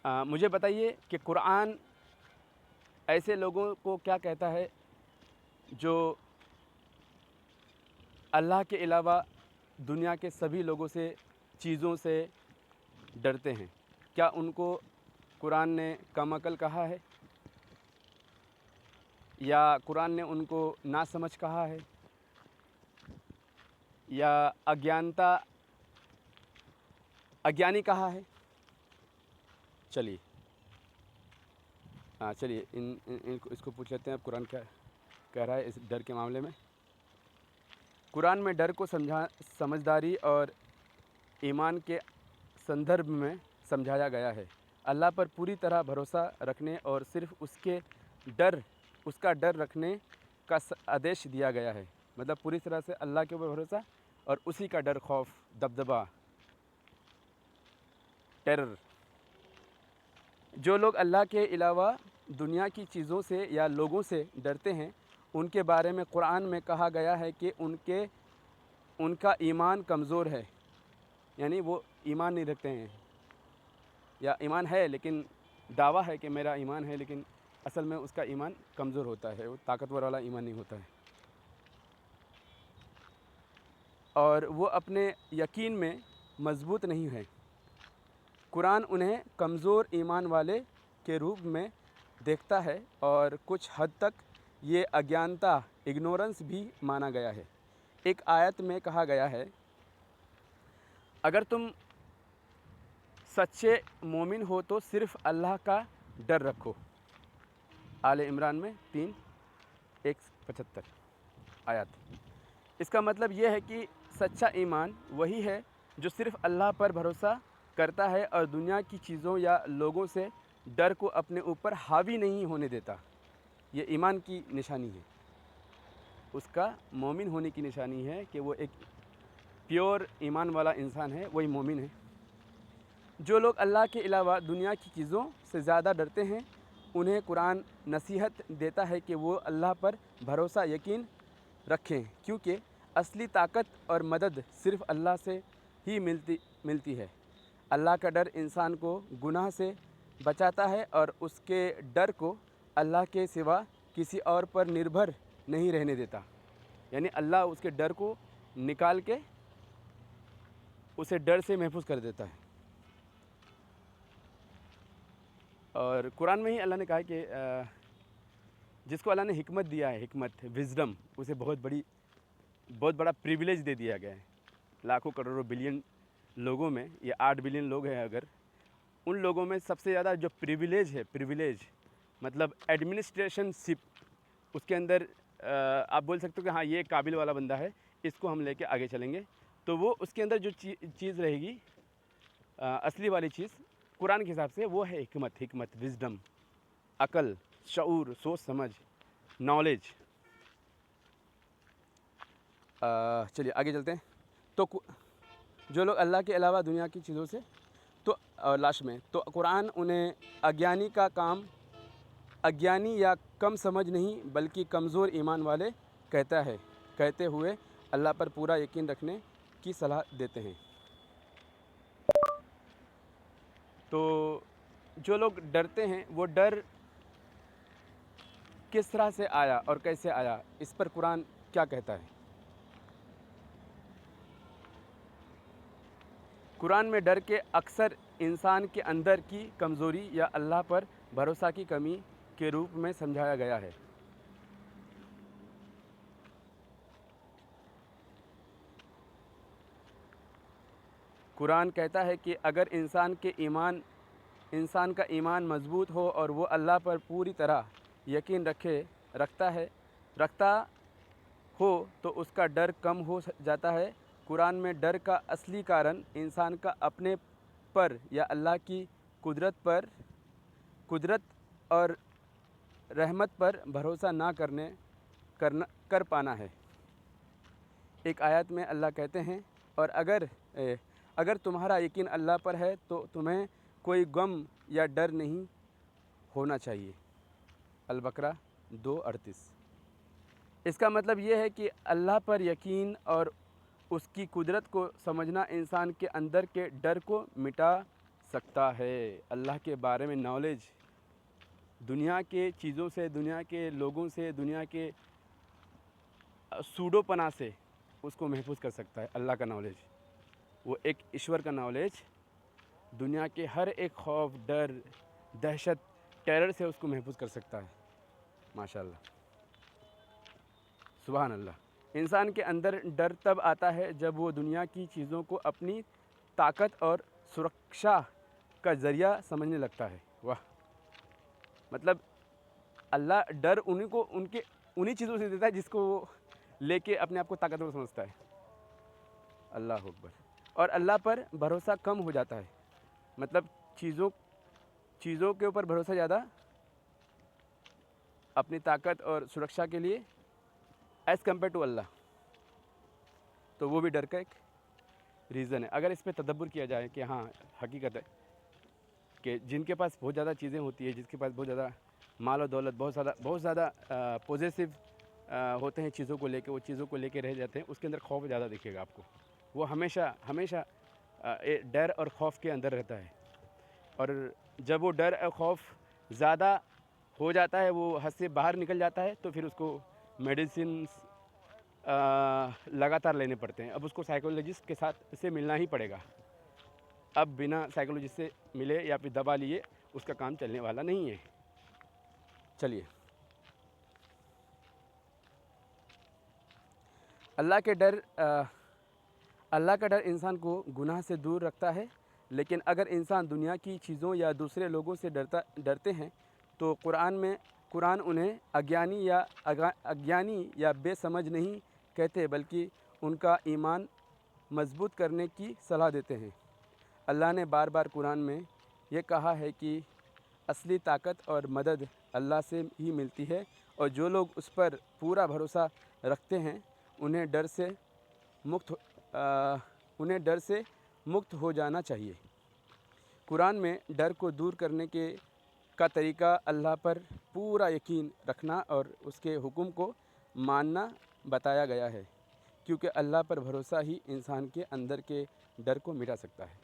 مجھے بتائیے کہ قرآن ایسے لوگوں کو کیا کہتا ہے جو اللہ کے علاوہ دنیا کے سبھی لوگوں سے، چیزوں سے ڈرتے ہیں؟ کیا ان کو قرآن نے کم عقل کہا ہے، یا قرآن نے ان کو ناسمجھ کہا ہے، یا اگیانی کہا ہے؟ چلیے چلیے اس کو پوچھ لیتے ہیں اب قرآن کیا کہہ رہا ہے اس ڈر کے معاملے میں۔ قرآن میں ڈر کو سمجھداری اور ایمان کے سندربھ میں سمجھایا گیا ہے۔ اللہ پر پوری طرح بھروسہ رکھنے اور صرف اس کا ڈر رکھنے کا آدیش دیا گیا ہے۔ مطلب پوری طرح سے اللہ کے اوپر بھروسہ اور اسی کا ڈر، خوف، دبدبہ، ٹیرر۔ جو لوگ اللہ کے علاوہ دنیا کی چیزوں سے یا لوگوں سے ڈرتے ہیں، ان کے بارے میں قرآن میں کہا گیا ہے کہ ان کا ایمان کمزور ہے، یعنی وہ ایمان نہیں رکھتے ہیں، یا ایمان ہے لیکن دعویٰ ہے کہ میرا ایمان ہے، لیکن اصل میں اس کا ایمان کمزور ہوتا ہے، وہ طاقتور والا ایمان نہیں ہوتا ہے، اور وہ اپنے یقین میں مضبوط نہیں ہے۔ قرآن انہیں کمزور ایمان والے کے روپ میں دیکھتا ہے، اور کچھ حد تک یہ اگیانتا، اگنورنس بھی مانا گیا ہے۔ ایک آیت میں کہا گیا ہے، اگر تم سچے مومن ہو تو صرف اللہ کا ڈر رکھو۔ آل عمران میں 3:175 آیات۔ اس کا مطلب یہ ہے کہ سچا ایمان وہی ہے جو صرف اللہ پر بھروسہ کرتا ہے اور دنیا کی چیزوں یا لوگوں سے ڈر کو اپنے اوپر حاوی نہیں ہونے دیتا۔ یہ ایمان کی نشانی ہے، اس کا مومن ہونے کی نشانی ہے کہ وہ ایک پیور ایمان والا انسان ہے، وہی مومن ہے۔ جو لوگ اللہ کے علاوہ دنیا کی چیزوں سے زیادہ ڈرتے ہیں، انہیں قرآن نصیحت دیتا ہے کہ وہ اللہ پر بھروسہ یقین رکھیں، کیونکہ اصلی طاقت اور مدد صرف اللہ سے ہی ملتی ہے۔ اللہ کا ڈر انسان کو گناہ سے بچاتا ہے اور اس کے ڈر کو اللہ کے سوا کسی اور پر نربھر نہیں رہنے دیتا، یعنی اللہ اس کے ڈر کو نکال کے اسے ڈر سے محفوظ کر دیتا ہے۔ اور قرآن میں ہی اللہ نے کہا ہے کہ جس کو اللہ نے حکمت دیا ہے، حکمت، وزڈم، اسے بہت بڑا پریویلیج دے دیا گیا ہے۔ لاکھوں کروڑوں بلین لوگوں میں، یہ 8 بلین لوگ ہیں اگر، ان لوگوں میں سب سے زیادہ جو پریویلیج مطلب ایڈمنسٹریشن شپ، اس کے اندر آپ بول سکتے ہو کہ ہاں یہ قابل والا بندہ ہے، اس کو ہم لے کے آگے چلیں گے، تو وہ اس کے اندر جو چیز رہے گی، اصلی والی چیز قرآن کے حساب سے وہ ہے حکمت، وزڈم، عقل، شعور، سوچ سمجھ، نالج۔ چلیے آگے چلتے ہیں۔ تو جو لوگ اللہ کے علاوہ دنیا کی چیزوں سے تو قرآن انہیں اگیانی یا کم سمجھ نہیں بلکہ کمزور ایمان والے کہتے ہوئے اللہ پر پورا یقین رکھنے کی صلاح دیتے ہیں۔ تو جو لوگ ڈرتے ہیں، وہ ڈر کس طرح سے آیا اور کیسے آیا، اس پر قرآن کیا کہتا ہے؟ قرآن میں ڈر کے اکثر انسان کے اندر کی کمزوری یا اللہ پر بھروسہ کی کمی کے روپ میں سمجھایا گیا ہے۔ قرآن کہتا ہے کہ اگر انسان کا ایمان مضبوط ہو اور وہ اللہ پر پوری طرح یقین رکھتا ہو تو اس کا ڈر کم ہو جاتا ہے۔ قرآن میں ڈر کا اصلی کارن انسان کا اپنے پر یا اللہ کی قدرت اور رحمت پر بھروسہ نہ کر پانا ہے۔ ایک آیت میں اللہ کہتے ہیں، اور اگر تمہارا یقین اللہ پر ہے تو تمہیں کوئی غم یا ڈر نہیں ہونا چاہیے۔ البقرہ 2:38۔ اس کا مطلب یہ ہے کہ اللہ پر یقین اور اس کی قدرت کو سمجھنا انسان کے اندر کے ڈر کو مٹا سکتا ہے۔ اللہ کے بارے میں نالج دنیا کے چیزوں سے، دنیا کے لوگوں سے، دنیا کے سوڈو پنا سے اس کو محفوظ کر سکتا ہے۔ اللہ کا نالج، وہ ایک ایشور کا نالج دنیا کے ہر ایک خوف، ڈر، دہشت، ٹیرر سے اس کو محفوظ کر سکتا ہے۔ ماشاءاللہ، سبحان اللہ۔ انسان کے اندر ڈر تب آتا ہے جب وہ دنیا کی چیزوں کو اپنی طاقت اور سرکشا کا ذریعہ سمجھنے لگتا ہے۔ واہ! مطلب اللہ ڈر انہی چیزوں سے دیتا ہے جس کو وہ لے کے اپنے آپ کو طاقتور سمجھتا ہے۔ اللہ اکبر۔ اور اللہ پر بھروسہ کم ہو جاتا ہے، مطلب چیزوں کے اوپر بھروسہ زیادہ، اپنی طاقت اور سرکشا کے لیے ایز کمپیئر ٹو اللہ، تو وہ بھی ڈر کا ایک ریزن ہے۔ اگر اس پہ تدبر کیا جائے کہ ہاں حقیقت ہے کہ جن کے پاس بہت زیادہ چیزیں ہوتی ہیں، جس کے پاس بہت زیادہ مال و دولت، بہت زیادہ پوزیسو ہوتے ہیں چیزوں کو لے کے، وہ چیزوں کو لے کے رہ جاتے ہیں، اس کے اندر خوف زیادہ دکھے گا آپ کو۔ وہ ہمیشہ ڈر اور خوف کے اندر رہتا ہے، اور جب وہ ڈر اور خوف زیادہ ہو جاتا ہے، وہ حد سے باہر نکل جاتا ہے، تو پھر اس کو میڈیسنس لگاتار لینے پڑتے ہیں۔ اب اس کو سائیکولوجسٹ کے ساتھ سے ملنا ہی پڑے گا۔ اب بنا سائیکولوجسٹ سے ملے یا پھر دوا لیے اس کا کام چلنے والا نہیں ہے۔ چلیے، اللہ کا ڈر انسان کو گناہ سے دور رکھتا ہے، لیکن اگر انسان دنیا کی چیزوں یا دوسرے لوگوں سے ڈرتے ہیں تو قرآن انہیں اگیانی یا بے سمجھ نہیں کہتے، بلکہ ان کا ایمان مضبوط کرنے کی صلاح دیتے ہیں۔ اللہ نے بار بار قرآن میں یہ کہا ہے کہ اصلی طاقت اور مدد اللہ سے ہی ملتی ہے، اور جو لوگ اس پر پورا بھروسہ رکھتے ہیں انہیں ڈر سے مکت ہو جانا چاہیے۔ قرآن میں ڈر کو دور کرنے کا طریقہ اللہ پر پورا یقین رکھنا اور اس کے حکم کو ماننا بتایا گیا ہے، کیونکہ اللہ پر بھروسہ ہی انسان کے اندر کے ڈر کو مٹا سکتا ہے۔